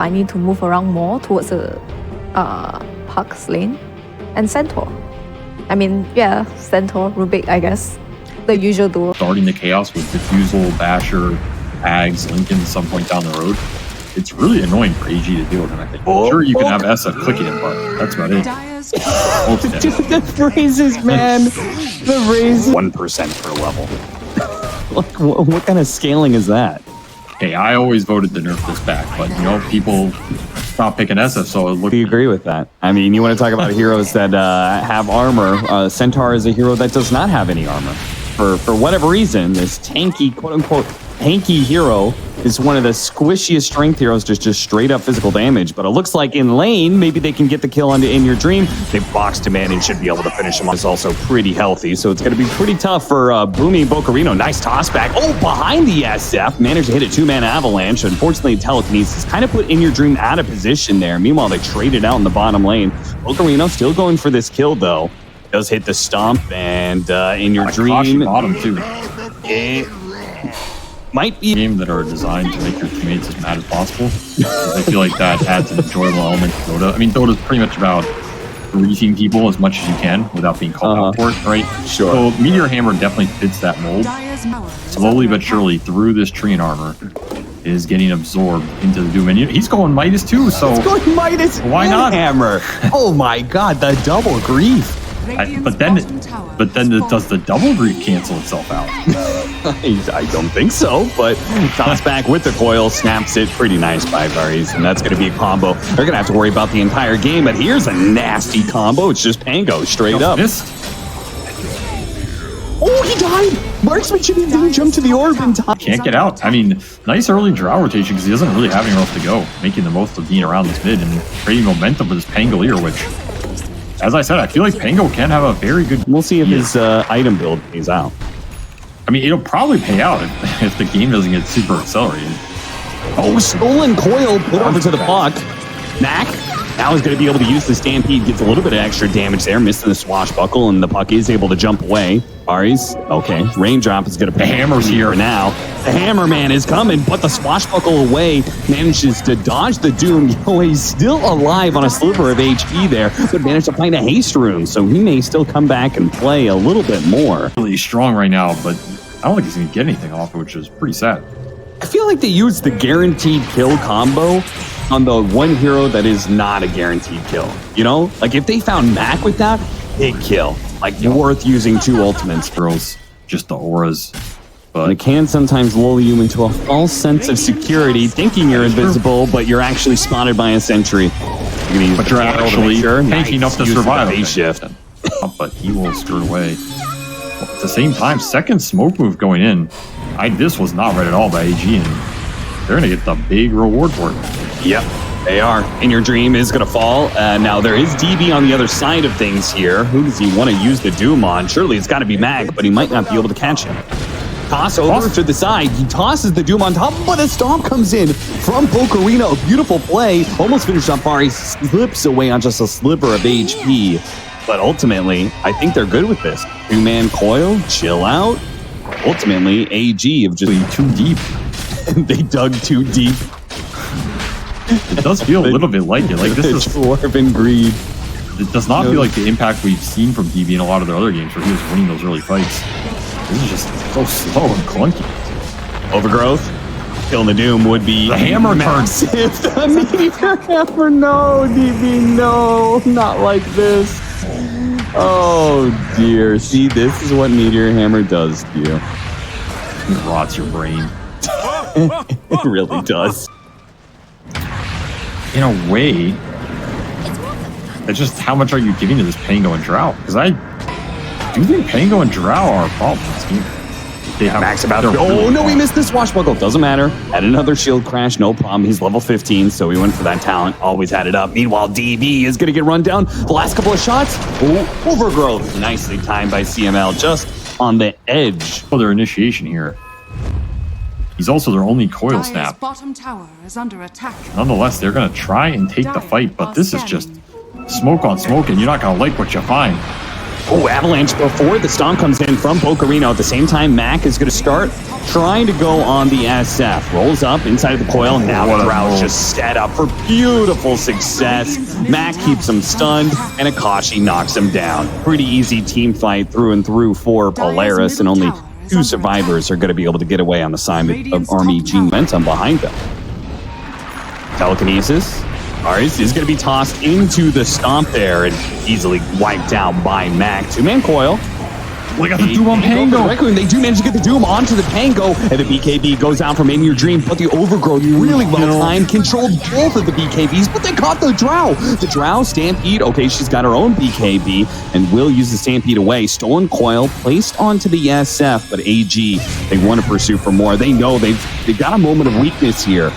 I need to move around more towards the Puck's lane and Centaur. I mean, yeah, Centaur, Rubik, I guess. The usual duo. Starting the chaos with Diffusal, Basher, Ags, Lincoln at some point down the road. It's really annoying for AG to deal with him, I think. Sure, you can have SF clicking him, but that's about it. Dude, the raises, man. The raises. 1% per level. Like, what kind of scaling is that? Hey, I always voted to nerf this back, but you know, people stop picking SF, so it looked. Do you agree with that? I mean, you want to talk about heroes that have armor. Centaur is a hero that does not have any armor. For whatever reason, this tanky, quote-unquote, tanky hero is one of the squishiest strength heroes, just straight up physical damage. But it looks like in lane, maybe they can get the kill onto In Your Dream. They boxed him in and should be able to finish him. Is also pretty healthy, so it's going to be pretty tough for Boomy Bocarino. Nice toss back. Oh, behind the SF. Managed to hit a two-man avalanche. Unfortunately, Telekinesis kind of put In Your Dream out of position there. Meanwhile, they traded out in the bottom lane. Bocarino still going for this kill, though. Does hit the stomp, and In Your Dream. Bottom, too. It might be games that are designed to make your teammates as mad as possible. I feel like that adds an enjoyable element to Dota. I mean, Dota is pretty much about greasing people as much as you can without being called out for it, right? Sure. So Meteor Hammer definitely fits that mold. Slowly but surely, through this tree and armor, is getting absorbed into the Doom. And he's going Midas too, so... He's going Midas. Why not? Hammer. Oh my god, the double grief. But then does the double grief cancel itself out? I don't think so, but toss back with the coil, snaps it. Pretty nice by Varys, and that's going to be a combo. They're going to have to worry about the entire game, but here's a nasty combo. It's just Pango straight up. Missed. Oh, he died! Marksmanship didn't jump to the orb in time. Can't get out. I mean, nice early drow rotation because he doesn't really have anywhere else to go, making the most of being around this mid and creating momentum with his Pangolier, which... As I said, I feel like Pango can have a very good... We'll see if his item build pays out. I mean, it'll probably pay out if the game doesn't get super accelerated. Oh, stolen coil put over to the puck. Knack now is going to be able to use the Stampede. Gets a little bit of extra damage there, missing the swashbuckle, and the puck is able to jump away. Aries, okay. Raindrop is going to... The hammer's here now. The hammer man is coming, but the swashbuckle away manages to dodge the Doom. He's still alive on a sliver of HP there, but managed to find a haste rune, so he may still come back and play a little bit more. Really strong right now, but I don't think he's going to get anything off it, which is pretty sad. I feel like they used the guaranteed kill combo on the one hero that is not a guaranteed kill. You know? Like, if they found Mac with that, big kill. Like, worth using two ultimates. Girls, just the auras. But it can sometimes lull you into a false sense of security, thinking you're invisible, but you're actually spotted by a sentry. But you're actually tanking up to survive. Shift. But he will skirt away. At the same time, second smoke move going in. This was not read at all by AG, and they're going to get the big reward for it. Yep, they are. In Your Dream is going to fall. Now, there is DB on the other side of things here. Who does he want to use the Doom on? Surely it's got to be Mag, but he might not be able to catch him. Toss over to the side. He tosses the Doom on top, but a stomp comes in from Bocarino. A beautiful play. Almost finished on par. He slips away on just a sliver of HP. But ultimately, I think they're good with this. Two-man coil, chill out. Ultimately, AG have just too deep. They dug too deep. It does feel a little bit like it. Like this is Dwarven greed. It does not feel like the impact we've seen from DB in a lot of their other games where he was winning those early fights. This is just so slow and clunky. Overgrowth. Killing the Doom would be the hammer massive. The Meteor Hammer, no, DB, no, not like this. Oh dear. See, this is what Meteor Hammer does to you. It rots your brain. It really does. In a way, it's just how much are you giving to this Pango and Drow? Because I do think Pango and Drow are a problem in this game. They have max about it. Oh no, he missed this swashbuckle. Doesn't matter. Had another shield crash, no problem. He's level 15, so he went for that talent. Always had it up. Meanwhile, DB is going to get run down. The last couple of shots, overgrowth. Nicely timed by CML, just on the edge. Oh, their initiation here. He's also their only coil snap. Bottom tower is under attack. Nonetheless, they're going to try and take the fight, but this is just smoke on smoke, and you're not going to like what you find. Oh, Avalanche before the Stomp comes in from Bocarino. At the same time, Mac is going to start trying to go on the SF. Rolls up inside of the coil. Now the Drow's just set up for beautiful success. Mac keeps him stunned, and Akashi knocks him down. Pretty easy team fight through and through for Polaris, and only 2 survivors are going to be able to get away on the side of Army G Momentum behind them. Telekinesis. Polaris is going to be tossed into the Stomp there and easily wiped out by Mac. 2-man coil. We got the Doom on Pango. They do manage to get the Doom onto the Pango, and the BKB goes out from In Your Dream, but the Overgrowth really well timed, controlled both of the BKBs, but they caught the Drow. The Drow Stampede, okay, she's got her own BKB, and will use the Stampede away. Stolen coil placed onto the SF, but AG, they want to pursue for more. They know they've got a moment of weakness here.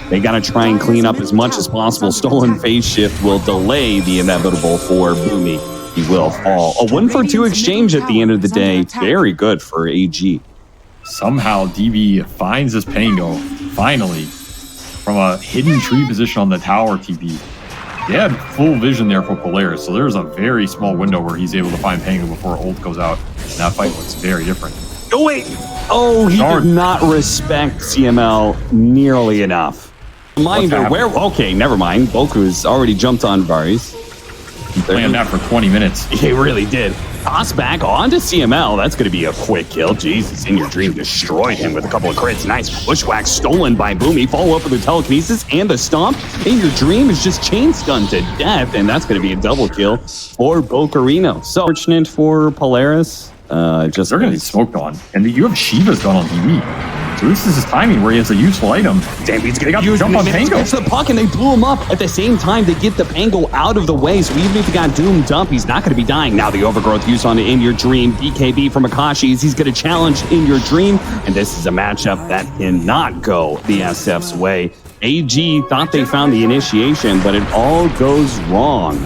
They got to try and clean up as much as possible. Stolen phase shift will delay the inevitable for Boomy. He will fall. A 1-for-2 exchange at the end of the day. Very good for AG. Somehow DB finds this Pango, finally, from a hidden tree position on the tower TP. They had full vision there for Polaris, so there's a very small window where he's able to find Pango before ult goes out. And that fight looks very different. Oh, wait. Oh, he did not respect CML nearly enough. Reminder, where? Okay, never mind. Boku's already jumped on Varys. He planned that for 20 minutes. He really did. Toss back onto CML. That's going to be a quick kill. Jesus, In Your Dream destroyed him with a couple of crits. Nice bushwhack stolen by Boomy. Follow up with the telekinesis and the stomp. In Your Dream is just chain stunned to death, and that's going to be a double kill for Bocarino. So fortunate for Polaris. They're going to get smoked on. And you have Shiva's gun on DB. So this is his timing where he has a useful item. Damn, he's going to jump on Pango. It's the puck, and they blew him up. At the same time, they get the Pango out of the way. So even if he got doomed up, he's not going to be dying. Now the Overgrowth used on In Your Dream. BKB from Akashi's. He's going to challenge In Your Dream. And this is a matchup that cannot go the SF's way. AG thought they found the initiation, but it all goes wrong.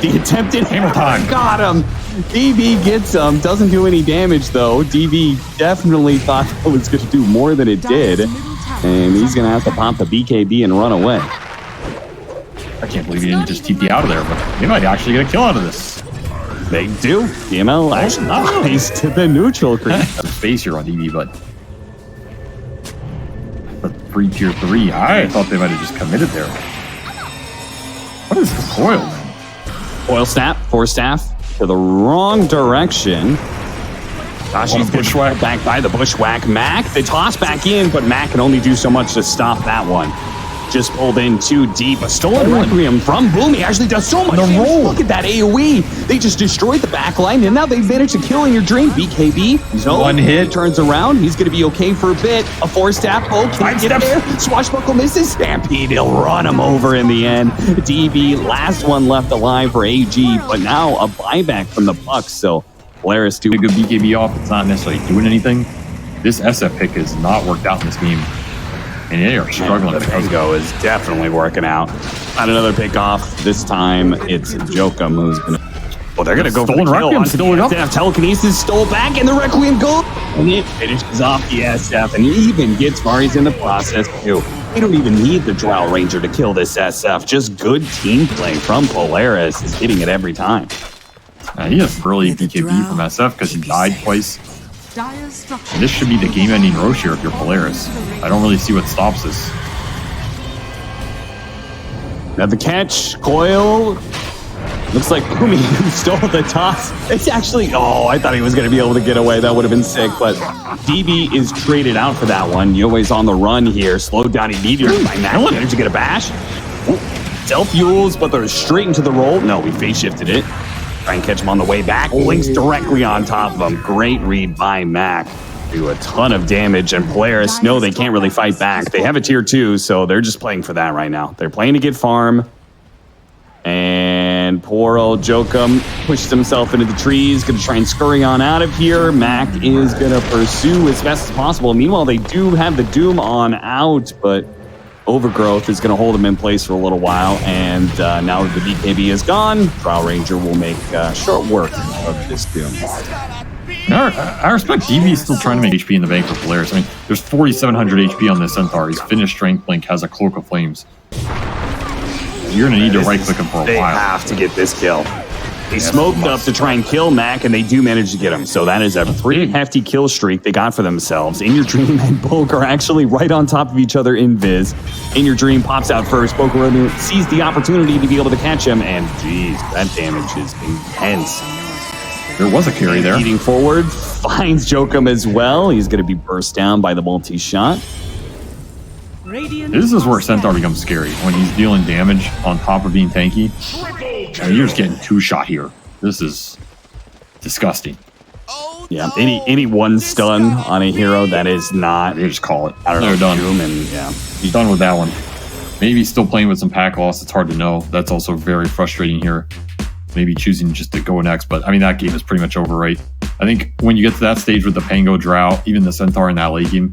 The attempted hammer time got him. DB gets him. Doesn't do any damage, though. DB definitely thought it was going to do more than it did. And he's going to have to pop the BKB and run away. I can't believe he didn't just TP out of there, but they might actually get a kill out of this. They do. DML actually nice to the neutral creep. Space here on DB, but free tier 3. I thought they might have just committed there. What is the coil, man? Oil snap, force staff to the wrong direction. She's bushwhack back by the bushwhack. Mac, the toss back in, but Mac can only do so much to stop that one. Just pulled in too deep. A stolen Requiem from Boomy actually does so much damage. Look at that AoE. They just destroyed the backline, and now they've managed to kill In Your Dream. BKB, no, one hit. Turns around. He's going to be okay for a bit. A force tap. Oh, can't get there. Swashbuckle misses. Stampede. He'll run him over in the end. DB, last one left alive for AG, but now a buyback from the Bucks. So Polaris doing a good BKB off. It's not necessarily doing anything. This SF pick has not worked out in this game. And they are struggling. The Pango is definitely working out. Not another pick off. This time it's Jokum who's going to... Well, they're going to go for the kill. Stolen up. Telekinesis stole back, and the Requiem goes. And it finishes off the SF, and even gets Varys in the process, too. They don't even need the Drow Ranger to kill this SF. Just good team play from Polaris is hitting it every time. He has early BKB from SF because he died twice. And this should be the game-ending Roche here if you're Polaris. I don't really see what stops this. Now the catch, coil. Looks like Boomy stole the toss. It's actually, oh, I thought he was going to be able to get away. That would have been sick, but DB is traded out for that one. Yoe's on the run here. Slowed down immediately by Mac. Managed to get a bash. Self-fuels, but they're straight into the roll. No, we phase shifted it. Try and catch him on the way back. Links directly on top of him. Great read by Mac. Do a ton of damage, and Polaris, no, they can't really fight back. They have a tier 2, so they're just playing for that right now. They're playing to get farm. And poor old Jokum pushes himself into the trees. Going to try and scurry on out of here. Mac is going to pursue as best as possible. Meanwhile, they do have the Doom on out, but Overgrowth is going to hold him in place for a little while, and now that the BKB is gone, Drow Ranger will make short work of this Doom. I respect DB still trying to make HP in the bank for Polaris. I mean, there's 4,700 HP on this Centaur. He's finished Strength Blink, has a Cloak of Flames. You're going to need to right-click him for a while. They have to get this kill. They smoked up to try and kill Mac, and they do manage to get him. So that is a pretty hefty kill streak they got for themselves. In Your Dream and Bulk are actually right on top of each other in Viz. In Your Dream pops out first. Boca sees the opportunity to be able to catch him, and geez, that damage is intense. There was a carry there. Leading forward, finds Jokum as well. He's going to be burst down by the multi-shot. This is where Centaur becomes scary, when he's dealing damage on top of being tanky. And you're just getting two-shot here. This is disgusting. Yeah, any one stun on a hero that is not... They just call it. I don't know. They're done. And, yeah. He's done with that one. Maybe he's still playing with some pack loss. It's hard to know. That's also very frustrating here. Maybe choosing just to go next. But, I mean, that game is pretty much over, right? I think when you get to that stage with the Pango Drought, even the Centaur in that late game,